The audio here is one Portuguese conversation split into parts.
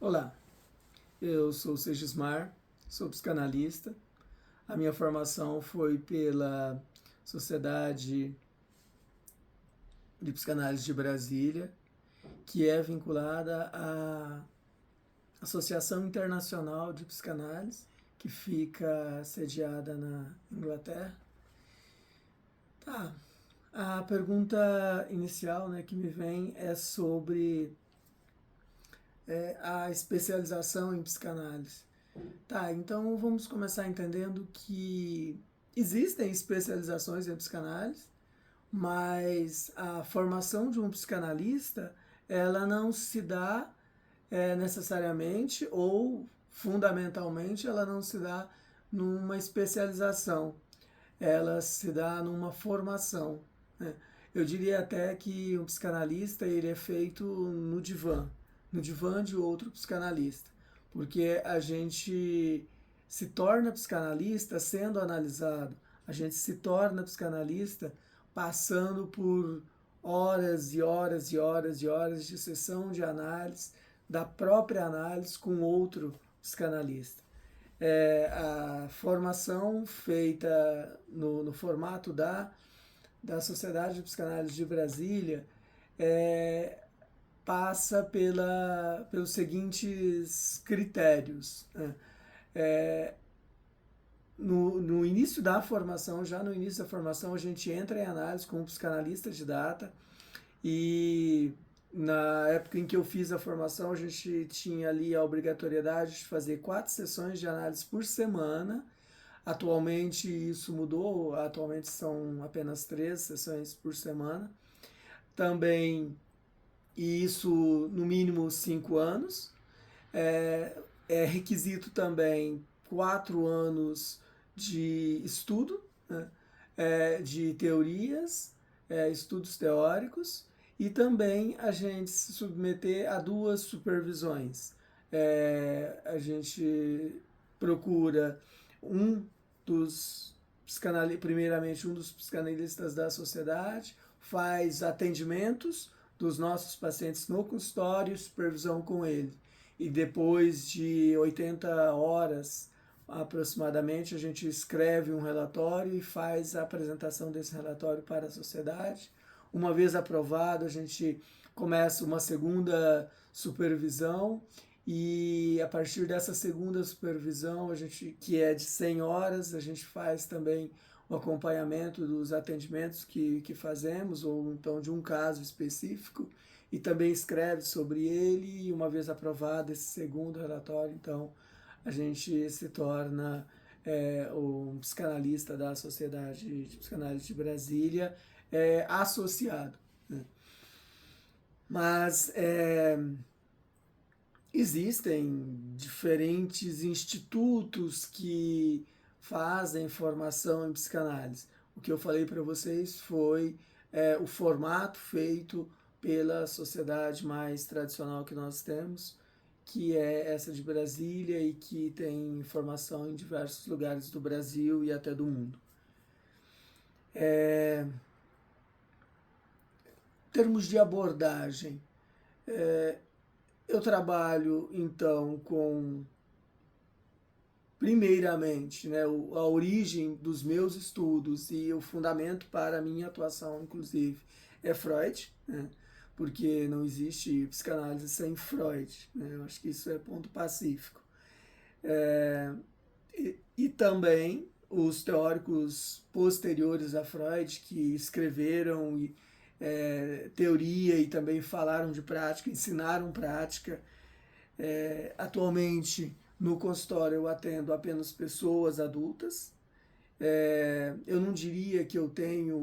Olá, eu sou Segismar, sou psicanalista. A minha formação foi pela Sociedade de Psicanálise de Brasília, que é vinculada à Associação Internacional de Psicanálise, que fica sediada na Inglaterra. Tá. A pergunta inicial, que me vem é sobre a especialização em psicanálise. Tá, então vamos começar entendendo que existem especializações em psicanálise, mas a formação de um psicanalista, ela não se dá necessariamente ou fundamentalmente, ela não se dá numa especialização, ela se dá numa formação, né? Eu diria até que um psicanalista ele é feito no divã de outro psicanalista, porque a gente se torna psicanalista sendo analisado, a gente se torna psicanalista passando por horas e horas e horas e horas de sessão de análise, da própria análise com outro psicanalista. A formação feita no formato da Sociedade de Psicanálise de Brasília passa pelos seguintes critérios, né? No início da formação, já no início da formação, a gente entra em análise com um psicanalista de data e na época em que eu fiz a formação, a gente tinha ali a obrigatoriedade de fazer 4 sessões de análise por semana. Atualmente isso mudou, atualmente são apenas 3 sessões por semana. Também, e isso no mínimo 5 anos. É requisito também 4 anos de estudo, né? De teorias, estudos teóricos, e também a gente se submeter a 2 supervisões. A gente procura um primeiramente um dos psicanalistas da sociedade, faz atendimentos dos nossos pacientes no consultório, supervisão com ele. E depois de 80 horas aproximadamente, a gente escreve um relatório e faz a apresentação desse relatório para a sociedade. Uma vez aprovado, a gente começa uma segunda supervisão e a partir dessa segunda supervisão, que é de 100 horas, a gente faz também o acompanhamento dos atendimentos que fazemos, ou então de um caso específico, e também escreve sobre ele, e uma vez aprovado esse segundo relatório, então a gente se torna um psicanalista da Sociedade de Psicanálise de Brasília, associado, né? Mas existem diferentes institutos que fazem formação em psicanálise. O que eu falei para vocês foi o formato feito pela sociedade mais tradicional que nós temos, que é essa de Brasília e que tem formação em diversos lugares do Brasil e até do mundo. Em termos de abordagem, eu trabalho então com, primeiramente, né, a origem dos meus estudos e o fundamento para a minha atuação, inclusive, é Freud, né, porque não existe psicanálise sem Freud, né, eu acho que isso é ponto pacífico. E também os teóricos posteriores a Freud, que escreveram teoria e também falaram de prática, ensinaram prática. Atualmente, no consultório, eu atendo apenas pessoas adultas. Eu não diria que eu tenho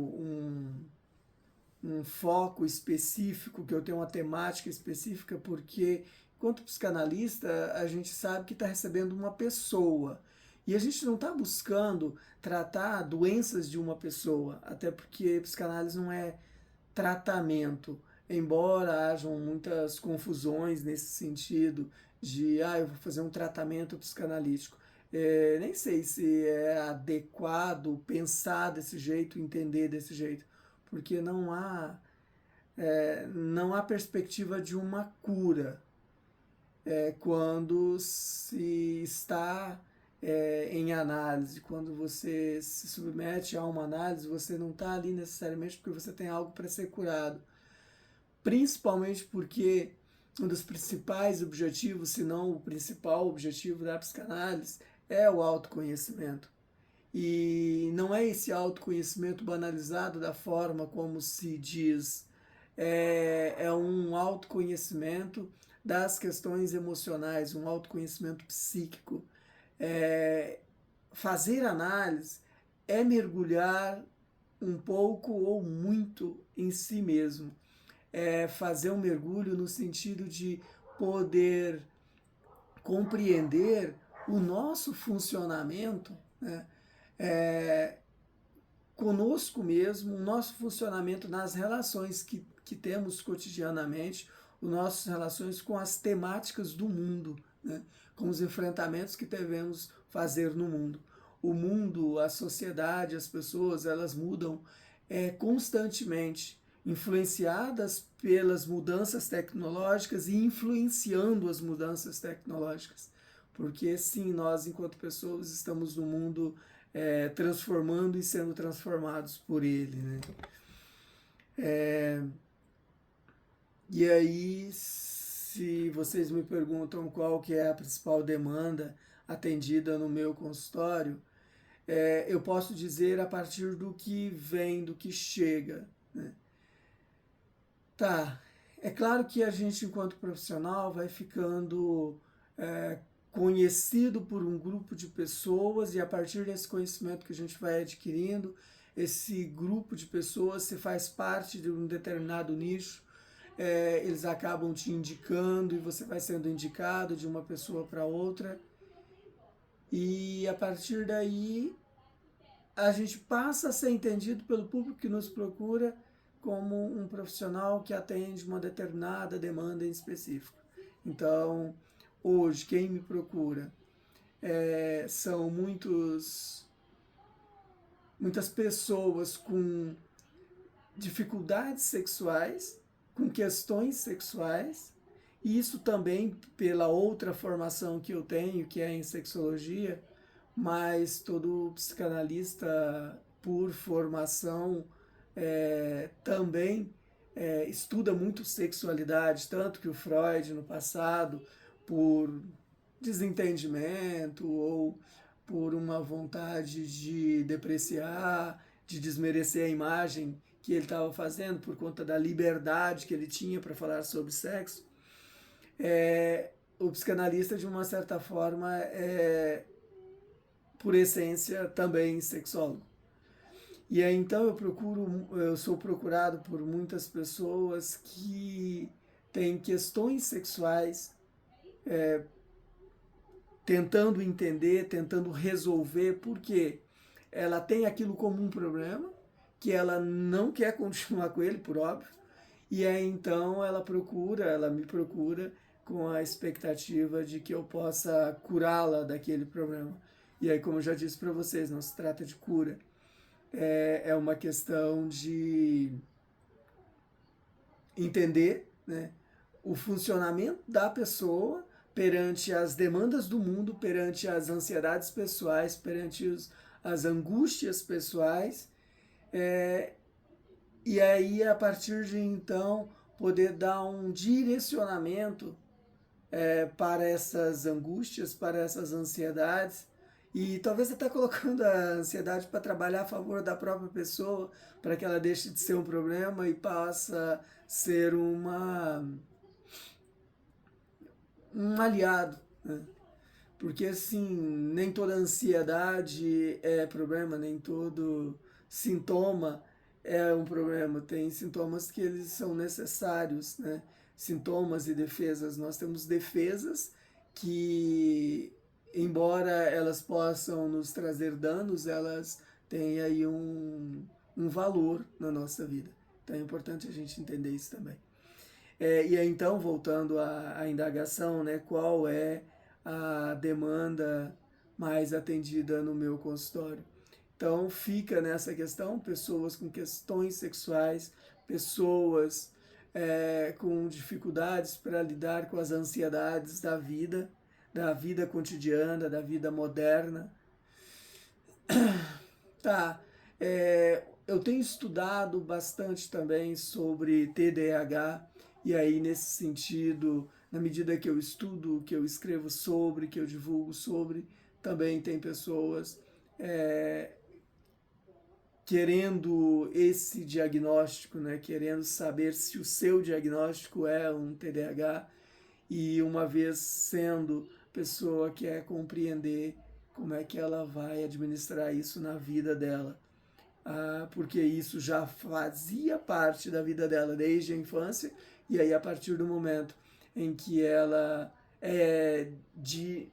um foco específico, que eu tenho uma temática específica, porque, enquanto psicanalista, a gente sabe que está recebendo uma pessoa. E a gente não está buscando tratar doenças de uma pessoa, até porque psicanálise não é tratamento, embora hajam muitas confusões nesse sentido de, eu vou fazer um tratamento psicanalítico. Nem sei se é adequado pensar desse jeito, entender desse jeito, porque não há perspectiva de uma cura. quando se está em análise, quando você se submete a uma análise, você não está ali necessariamente porque você tem algo para ser curado. Principalmente porque um dos principais objetivos, se não o principal objetivo da psicanálise, é o autoconhecimento. E não é esse autoconhecimento banalizado da forma como se diz, é um autoconhecimento das questões emocionais, um autoconhecimento psíquico. Fazer análise é mergulhar um pouco ou muito em si mesmo. É fazer um mergulho no sentido de poder compreender o nosso funcionamento, né? Conosco mesmo, o nosso funcionamento nas relações que temos cotidianamente, as nossas relações com as temáticas do mundo, né? Com os enfrentamentos que devemos fazer no mundo. O mundo, a sociedade, as pessoas, elas mudam constantemente, influenciadas pelas mudanças tecnológicas e influenciando as mudanças tecnológicas. Porque sim, nós enquanto pessoas estamos no mundo transformando e sendo transformados por ele, né? E aí, se vocês me perguntam qual que é a principal demanda atendida no meu consultório, eu posso dizer a partir do que vem, do que chega, né? Tá, é claro que a gente, enquanto profissional, vai ficando conhecido por um grupo de pessoas e a partir desse conhecimento que a gente vai adquirindo, esse grupo de pessoas se faz parte de um determinado nicho, eles acabam te indicando e você vai sendo indicado de uma pessoa para outra e a partir daí a gente passa a ser entendido pelo público que nos procura como um profissional que atende uma determinada demanda em específico. Então, hoje, quem me procura são muitas pessoas com dificuldades sexuais, com questões sexuais, e isso também pela outra formação que eu tenho, que é em sexologia, mas todo psicanalista por formação também estuda muito sexualidade, tanto que o Freud no passado, por desentendimento ou por uma vontade de depreciar, de desmerecer a imagem que ele estava fazendo por conta da liberdade que ele tinha para falar sobre sexo, o psicanalista, de uma certa forma, por essência, também sexólogo. E aí, então, eu sou procurado por muitas pessoas que têm questões sexuais, tentando entender, tentando resolver, porque ela tem aquilo como um problema, que ela não quer continuar com ele, por óbvio, e aí então ela me procura com a expectativa de que eu possa curá-la daquele problema. E aí, como eu já disse para vocês, não se trata de cura, é uma questão de entender, né, o funcionamento da pessoa perante as demandas do mundo, perante as ansiedades pessoais, perante as angústias pessoais, e aí a partir de então poder dar um direcionamento para essas angústias, para essas ansiedades, e talvez até colocando a ansiedade para trabalhar a favor da própria pessoa, para que ela deixe de ser um problema e passe a ser um aliado, né? Porque assim, nem toda ansiedade é problema, nem todo sintoma é um problema. Tem sintomas que eles são necessários, né? Sintomas e defesas. Nós temos defesas que, embora elas possam nos trazer danos, elas têm aí um valor na nossa vida. Então é importante a gente entender isso também. E aí, então, voltando à indagação, né, qual é a demanda mais atendida no meu consultório? Então, fica nessa questão, pessoas com questões sexuais, pessoas com dificuldades para lidar com as ansiedades da vida cotidiana, da vida moderna. Tá, eu tenho estudado bastante também sobre TDAH, e aí nesse sentido, na medida que eu estudo, que eu escrevo sobre, que eu divulgo sobre, também tem pessoas é, querendo esse diagnóstico, né? Querendo saber se o seu diagnóstico é um TDAH, e uma vez sendo pessoa quer compreender como é que ela vai administrar isso na vida dela. Porque isso já fazia parte da vida dela desde a infância, e aí a partir do momento em que ela é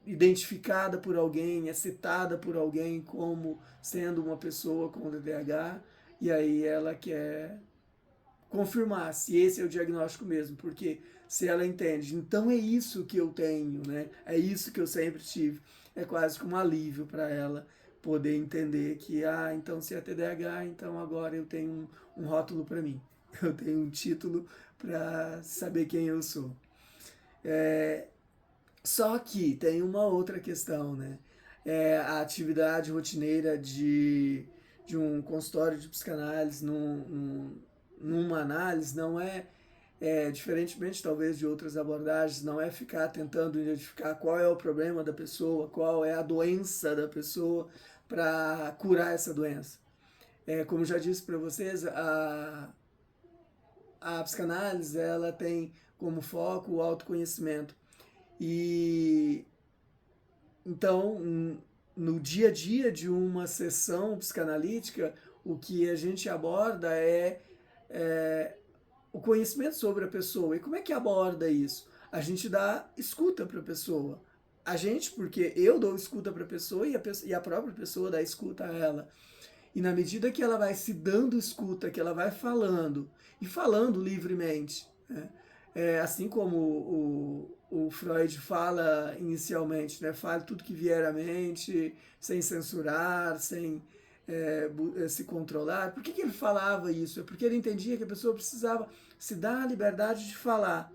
identificada por alguém, é citada por alguém como sendo uma pessoa com TDAH, e aí ela quer confirmar se esse é o diagnóstico mesmo, porque se ela entende, então é isso que eu tenho, né? É isso que eu sempre tive. É quase que um alívio para ela poder entender que, então se é TDAH, então agora eu tenho um rótulo para mim. Eu tenho um título para saber quem eu sou. Só que tem uma outra questão, né? A atividade rotineira de um consultório de psicanálise numa análise não diferentemente talvez de outras abordagens, não é ficar tentando identificar qual é o problema da pessoa, qual é a doença da pessoa para curar essa doença. Como já disse para vocês, a psicanálise ela tem como foco o autoconhecimento. E então, no dia a dia de uma sessão psicanalítica, o que a gente aborda é o conhecimento sobre a pessoa. E como é que aborda isso? A gente dá escuta para a pessoa. A gente, porque eu dou escuta para a pessoa e a própria pessoa dá escuta a ela. E na medida que ela vai se dando escuta, que ela vai falando, e falando livremente, né? Assim como o Freud fala inicialmente, né? Fale tudo que vier à mente, sem censurar, sem se controlar. Por que ele falava isso? É porque ele entendia que a pessoa precisava se dar a liberdade de falar.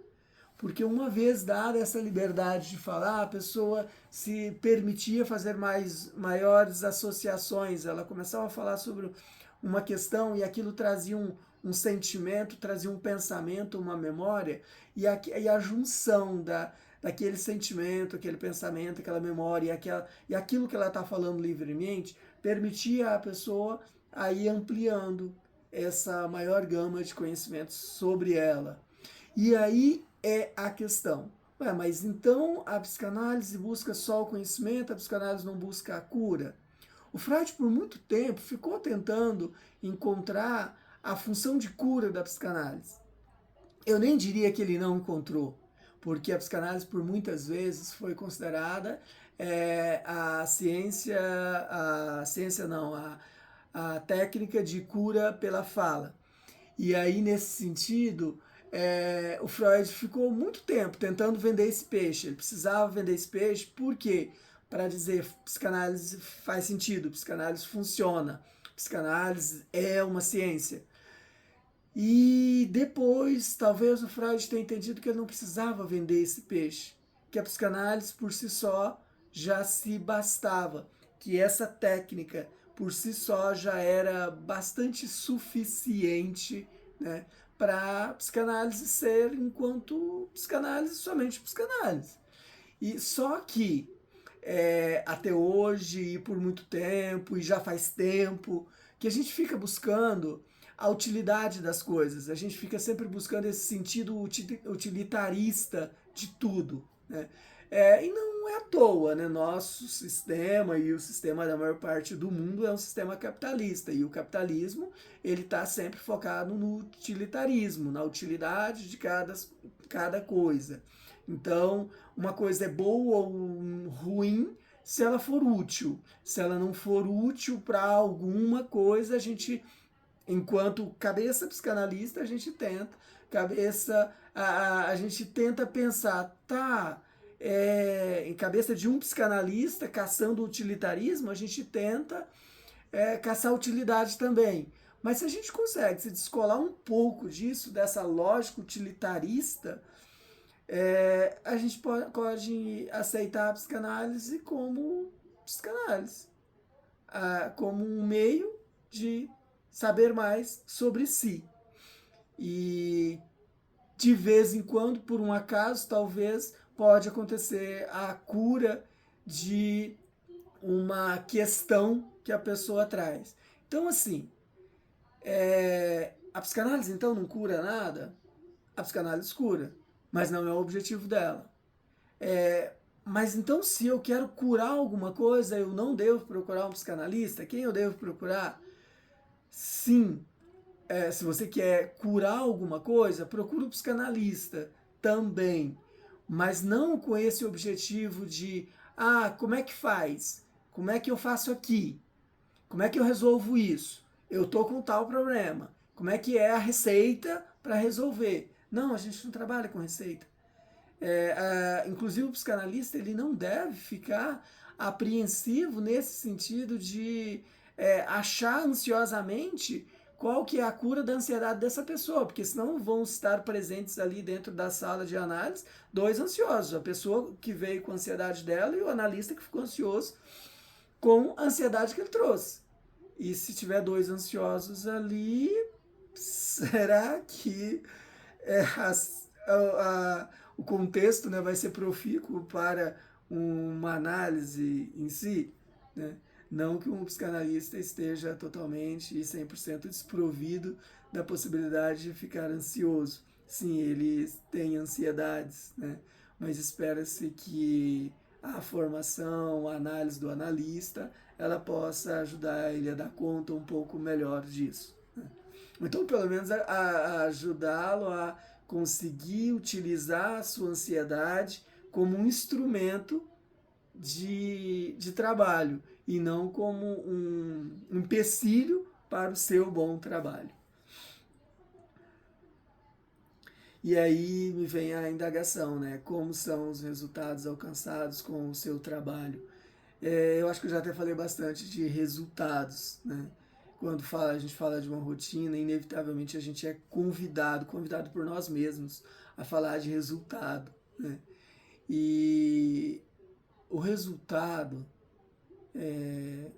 Porque uma vez dada essa liberdade de falar, a pessoa se permitia fazer maiores associações. Ela começava a falar sobre uma questão e aquilo trazia um sentimento, trazia um pensamento, uma memória, e a junção daquele sentimento, aquele pensamento, aquela memória e aquilo que ela está falando livremente, permitia a pessoa a ir ampliando essa maior gama de conhecimentos sobre ela. E aí é a questão. Mas então a psicanálise busca só o conhecimento, a psicanálise não busca a cura? O Freud, por muito tempo, ficou tentando encontrar a função de cura da psicanálise. Eu nem diria que ele não encontrou, porque a psicanálise, por muitas vezes, foi considerada a técnica de cura pela fala. E aí, nesse sentido, o Freud ficou muito tempo tentando vender esse peixe. Ele precisava vender esse peixe, por quê? Para dizer, psicanálise faz sentido, psicanálise funciona, psicanálise é uma ciência. E depois, talvez o Freud tenha entendido que ele não precisava vender esse peixe, que a psicanálise por si só já se bastava, que essa técnica por si só já era bastante suficiente, né, para a psicanálise ser enquanto psicanálise, somente psicanálise. E só que até hoje, e por muito tempo, e já faz tempo, que a gente fica buscando a utilidade das coisas, a gente fica sempre buscando esse sentido utilitarista de tudo, né? E não é à toa, né? Nosso sistema e o sistema da maior parte do mundo é um sistema capitalista, e o capitalismo ele está sempre focado no utilitarismo, na utilidade de cada coisa. Então, uma coisa é boa ou ruim se ela for útil. Se ela não for útil para alguma coisa, a gente, enquanto cabeça psicanalista, a gente tenta, a gente tenta pensar, em cabeça de um psicanalista, caçando utilitarismo, a gente tenta caçar utilidade também. Mas se a gente consegue se descolar um pouco disso, dessa lógica utilitarista, a gente pode aceitar a psicanálise como psicanálise, como um meio de saber mais sobre si. E de vez em quando, por um acaso, talvez pode acontecer a cura de uma questão que a pessoa traz. Então, assim, a psicanálise então não cura nada? A psicanálise cura, mas não é o objetivo dela. Mas então, se eu quero curar alguma coisa, eu não devo procurar um psicanalista? Quem eu devo procurar? Sim, se você quer curar alguma coisa, procura um psicanalista também. Mas não com esse objetivo de, como é que faz? Como é que eu faço aqui? Como é que eu resolvo isso? Eu tô com tal problema. Como é que é a receita para resolver? Não, a gente não trabalha com receita. Inclusive o psicanalista ele não deve ficar apreensivo nesse sentido de achar ansiosamente qual que é a cura da ansiedade dessa pessoa, porque senão vão estar presentes ali dentro da sala de análise dois ansiosos, a pessoa que veio com a ansiedade dela e o analista que ficou ansioso com a ansiedade que ele trouxe. E se tiver dois ansiosos ali, será que o contexto, né, vai ser profícuo para uma análise em si? Né? Não que um psicanalista esteja totalmente e 100% desprovido da possibilidade de ficar ansioso. Sim, ele tem ansiedades, né? Mas espera-se que a formação, a análise do analista, ela possa ajudar ele a dar conta um pouco melhor disso. Né? Então, pelo menos, a ajudá-lo a conseguir utilizar a sua ansiedade como um instrumento de trabalho e não como um empecilho para o seu bom trabalho. E aí me vem a indagação, né? Como são os resultados alcançados com o seu trabalho? Eu acho que eu já até falei bastante de resultados, né? Quando a gente fala de uma rotina, inevitavelmente a gente é convidado por nós mesmos, a falar de resultado, né? E o resultado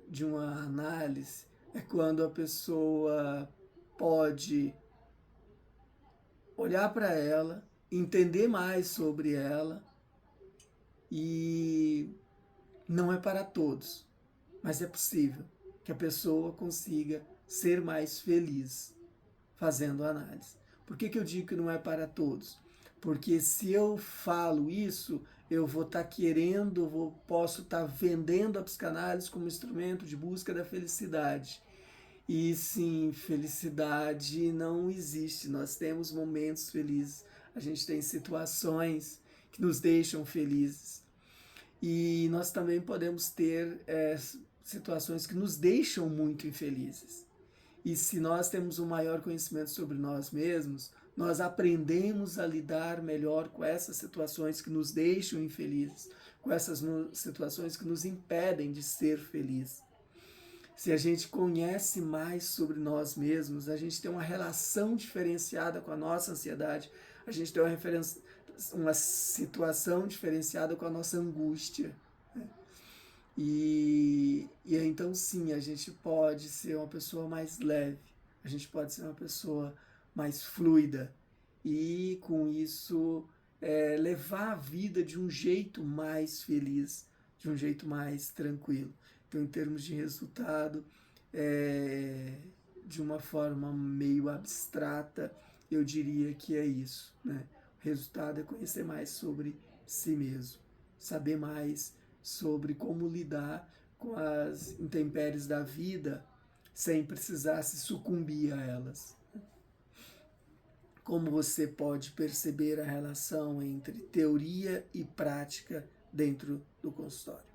de uma análise é quando a pessoa pode olhar para ela, entender mais sobre ela e não é para todos, mas é possível que a pessoa consiga ser mais feliz fazendo análise. Por que eu digo que não é para todos? Porque se eu falo isso, eu vou estar querendo, posso estar vendendo a psicanálise como instrumento de busca da felicidade. E sim, felicidade não existe. Nós temos momentos felizes, a gente tem situações que nos deixam felizes. E nós também podemos ter situações que nos deixam muito infelizes. E se nós temos um maior conhecimento sobre nós mesmos, nós aprendemos a lidar melhor com essas situações que nos deixam infelizes, com essas situações que nos impedem de ser felizes. Se a gente conhece mais sobre nós mesmos, a gente tem uma relação diferenciada com a nossa ansiedade, a gente tem uma situação diferenciada com a nossa angústia. Né? E então sim, a gente pode ser uma pessoa mais leve, a gente pode ser uma pessoa mais fluida e com isso levar a vida de um jeito mais feliz, de um jeito mais tranquilo. Então, em termos de resultado, de uma forma meio abstrata, eu diria que é isso. Né? O resultado é conhecer mais sobre si mesmo, saber mais sobre como lidar com as intempéries da vida sem precisar se sucumbir a elas. Como você pode perceber a relação entre teoria e prática dentro do consultório?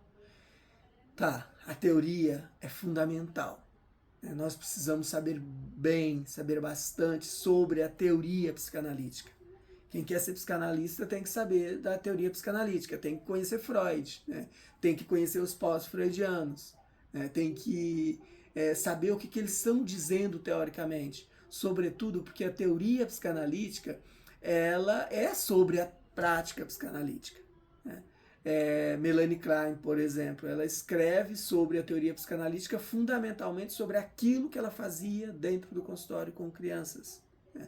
Tá, a teoria é fundamental. Nós precisamos saber bastante sobre a teoria psicanalítica. Quem quer ser psicanalista tem que saber da teoria psicanalítica, tem que conhecer Freud, né? Tem que conhecer os pós-freudianos, né? Tem que saber o que eles estão dizendo teoricamente. Sobretudo porque a teoria psicanalítica ela é sobre a prática psicanalítica, né? Melanie Klein, por exemplo, ela escreve sobre a teoria psicanalítica fundamentalmente sobre aquilo que ela fazia dentro do consultório com crianças, né?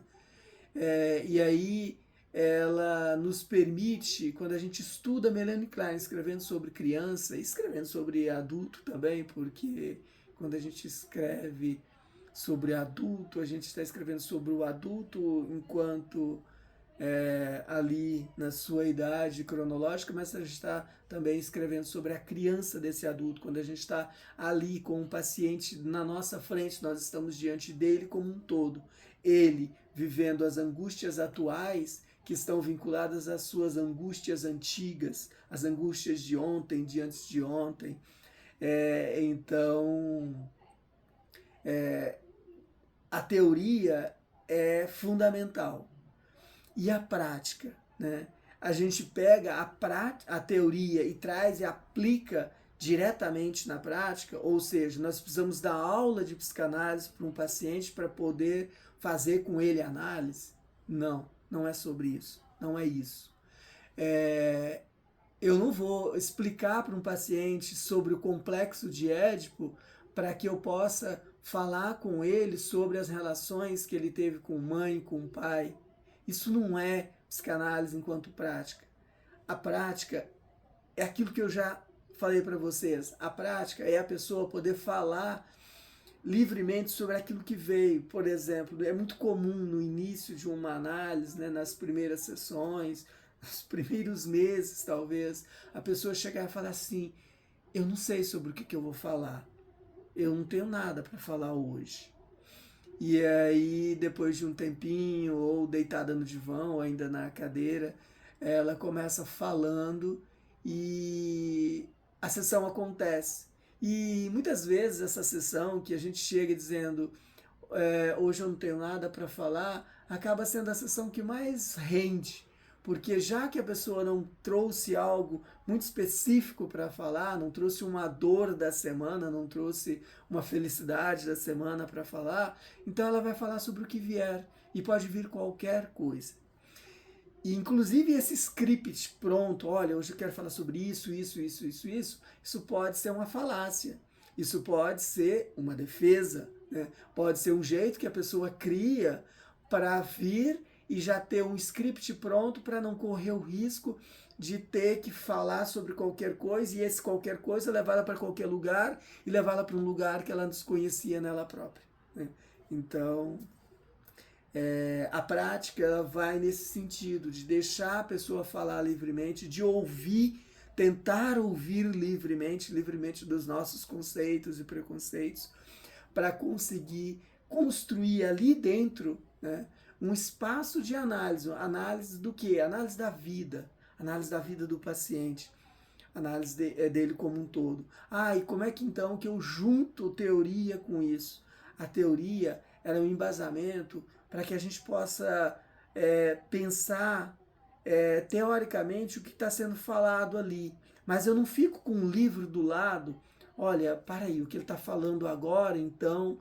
E aí ela nos permite, quando a gente estuda Melanie Klein escrevendo sobre criança, e escrevendo sobre adulto também, porque quando a gente escreve sobre adulto, a gente está escrevendo sobre o adulto enquanto ali na sua idade cronológica, mas a gente está também escrevendo sobre a criança desse adulto, quando a gente está ali com um paciente na nossa frente, nós estamos diante dele como um todo. Ele vivendo as angústias atuais que estão vinculadas às suas angústias antigas, as angústias de ontem, de antes de ontem. Então, a teoria é fundamental. E a prática, né? A gente pega a teoria e traz e aplica diretamente na prática, ou seja, nós precisamos dar aula de psicanálise para um paciente para poder fazer com ele análise? Não, não é sobre isso, não é isso. Eu não vou explicar para um paciente sobre o complexo de Édipo para que eu possa falar com ele sobre as relações que ele teve com mãe e com pai. Isso não é psicanálise enquanto prática. A prática é aquilo que eu já falei para vocês. A prática é a pessoa poder falar livremente sobre aquilo que veio. Por exemplo, é muito comum no início de uma análise, né, nas primeiras sessões, nos primeiros meses talvez, a pessoa chegar e falar assim: eu não sei sobre o que eu vou falar. Eu não tenho nada para falar hoje. E aí, depois de um tempinho, ou deitada no divã, ou ainda na cadeira, ela começa falando e a sessão acontece. E muitas vezes essa sessão que a gente chega dizendo hoje eu não tenho nada para falar, acaba sendo a sessão que mais rende. Porque já que a pessoa não trouxe algo muito específico para falar, não trouxe uma dor da semana, não trouxe uma felicidade da semana para falar, então ela vai falar sobre o que vier. E pode vir qualquer coisa. E inclusive esse script pronto, olha, hoje eu quero falar sobre isso, isso pode ser uma falácia. Isso pode ser uma defesa, né? Pode ser um jeito que a pessoa cria para vir e já ter um script pronto para não correr o risco de ter que falar sobre qualquer coisa e esse qualquer coisa levá-la para qualquer lugar e levá-la para um lugar que ela desconhecia nela própria, né? Então, a prática ela vai nesse sentido, de deixar a pessoa falar livremente, de ouvir, tentar ouvir livremente dos nossos conceitos e preconceitos, para conseguir construir ali dentro, né, um espaço de análise. Análise do quê? Análise da vida do paciente, análise dele como um todo. E como é que então que eu junto teoria com isso? A teoria ela é um embasamento para que a gente possa pensar teoricamente o que está sendo falado ali. Mas eu não fico com um livro do lado, olha, para aí, o que ele está falando agora, então,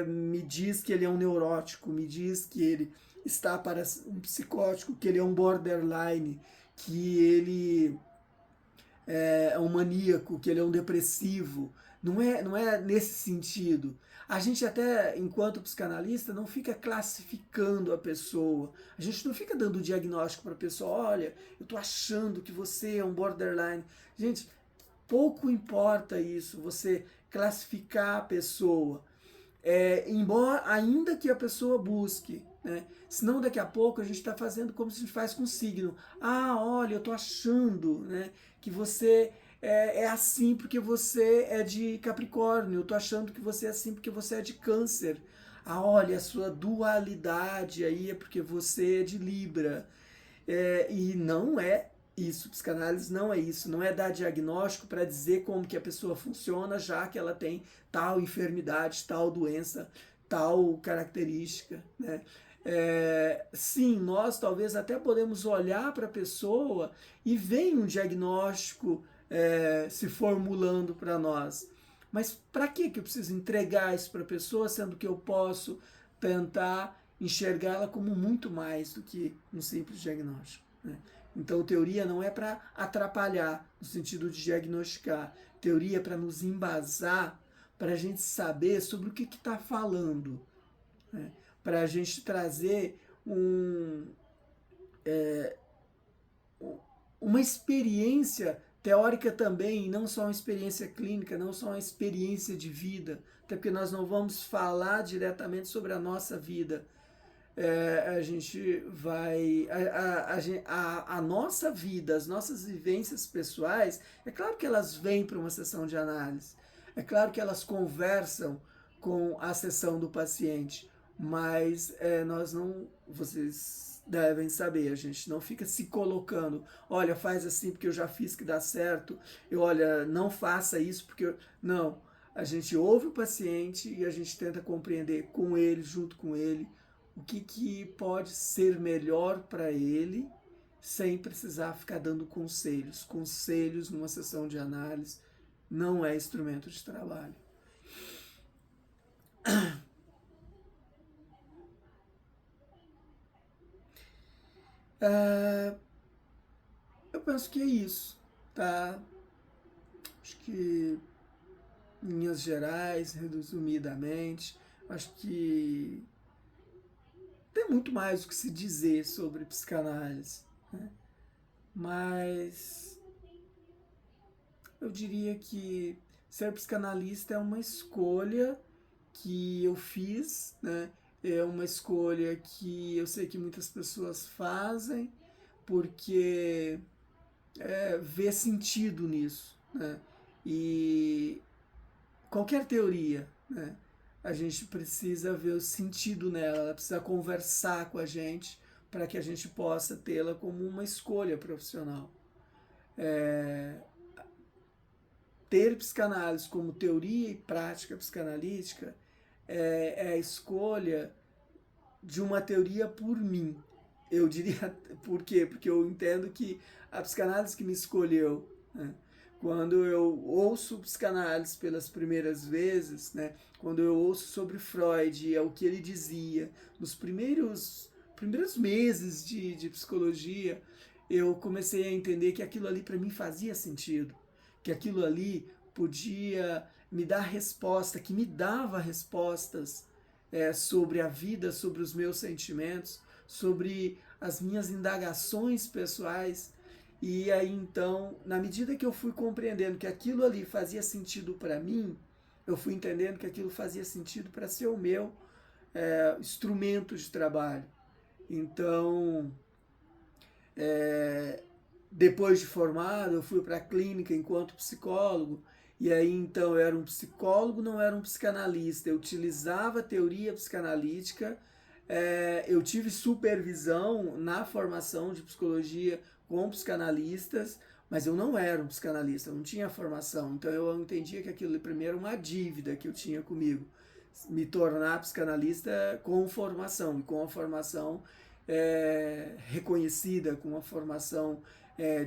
me diz que ele é um neurótico, me diz que ele está para um psicótico, que ele é um borderline, que ele é um maníaco, que ele é um depressivo. Não é nesse sentido. A gente até, enquanto psicanalista, não fica classificando a pessoa. A gente não fica dando diagnóstico para a pessoa, olha, eu estou achando que você é um borderline. Gente, pouco importa isso, você classificar a pessoa. Embora, ainda que a pessoa busque, né? Senão daqui a pouco a gente está fazendo como se a gente faz com signo. Olha, eu estou achando, né, que você é assim porque você é de Capricórnio, eu estou achando que você é assim porque você é de Câncer. Olha, a sua dualidade aí é porque você é de Libra. E não é isso, psicanálise não é isso, não é dar diagnóstico para dizer como que a pessoa funciona, já que ela tem tal enfermidade, tal doença, tal característica, né? Sim, nós talvez até podemos olhar para a pessoa e ver um diagnóstico se formulando para nós, Mas para que eu preciso entregar isso para a pessoa, sendo que eu posso tentar enxergá-la como muito mais do que um simples diagnóstico, né? Então, teoria não é para atrapalhar, no sentido de diagnosticar. Teoria é para nos embasar, para a gente saber sobre o que está falando, né? Para a gente trazer uma experiência teórica também, e não só uma experiência clínica, não só uma experiência de vida, até porque nós não vamos falar diretamente sobre a nossa vida. A gente vai. A nossa vida, as nossas vivências pessoais, é claro que elas vêm para uma sessão de análise, é claro que elas conversam com a sessão do paciente, mas nós não. Vocês devem saber, a gente não fica se colocando, olha, faz assim porque eu já fiz que dá certo, olha, não faça isso porque eu. Não. A gente ouve o paciente e a gente tenta compreender com ele, junto com ele, o que pode ser melhor para ele, sem precisar ficar dando conselhos. Conselhos numa sessão de análise não é instrumento de trabalho. Eu penso que é isso, tá? Acho que, em linhas gerais, resumidamente, acho que tem muito mais o que se dizer sobre psicanálise, né? Mas eu diria que ser psicanalista é uma escolha que eu fiz, né? É uma escolha que eu sei que muitas pessoas fazem porque vê sentido nisso, né? E qualquer teoria, né? A gente precisa ver o sentido nela, ela precisa conversar com a gente para que a gente possa tê-la como uma escolha profissional. Ter psicanálise como teoria e prática psicanalítica é a escolha de uma teoria por mim. Eu diria, por quê? Porque eu entendo que a psicanálise que me escolheu, né? Quando eu ouço psicanálise pelas primeiras vezes, né? Quando eu ouço sobre Freud, é o que ele dizia, nos primeiros meses de psicologia, eu comecei a entender que aquilo ali para mim fazia sentido, que aquilo ali podia me dar resposta, que me dava respostas sobre a vida, sobre os meus sentimentos, sobre as minhas indagações pessoais. E aí então, na medida que eu fui compreendendo que aquilo ali fazia sentido para mim, eu fui entendendo que aquilo fazia sentido para ser o meu instrumento de trabalho. Então, depois de formado, eu fui para a clínica enquanto psicólogo, e aí então eu era um psicólogo, não era um psicanalista. Eu utilizava a teoria psicanalítica, eu tive supervisão na formação de psicologia com psicanalistas, mas eu não era um psicanalista, eu não tinha formação. Então eu entendia que aquilo primeiro era uma dívida que eu tinha comigo, me tornar psicanalista com formação, e com a formação reconhecida, com uma formação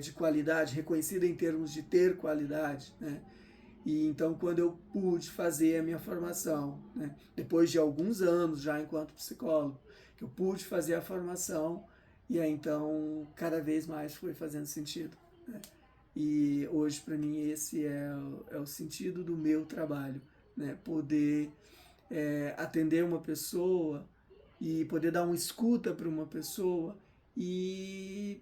de qualidade, reconhecida em termos de ter qualidade, né? E então, quando eu pude fazer a minha formação, né, depois de alguns anos já enquanto psicólogo, que eu pude fazer a formação, e aí então cada vez mais foi fazendo sentido, né? E hoje, para mim, esse é o sentido do meu trabalho, né? Poder atender uma pessoa e poder dar uma escuta para uma pessoa e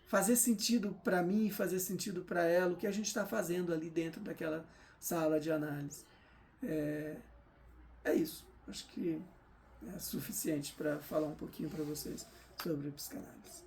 fazer sentido para mim, fazer sentido para ela, o que a gente está fazendo ali dentro daquela sala de análise. É isso. Acho que é suficiente para falar um pouquinho para vocês sobre psicanálise.